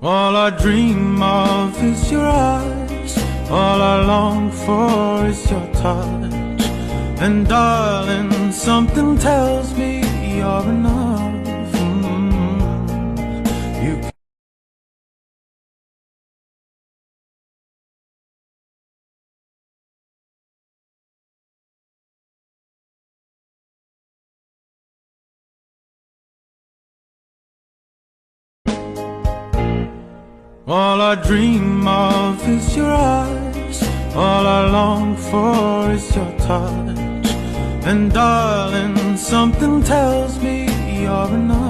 All I dream of is your eyes. All I long for is your touch. And darling, something tells me you're enough. You All I dream of is your eyes. All I long for is your touch. And darling, something tells me you're enough.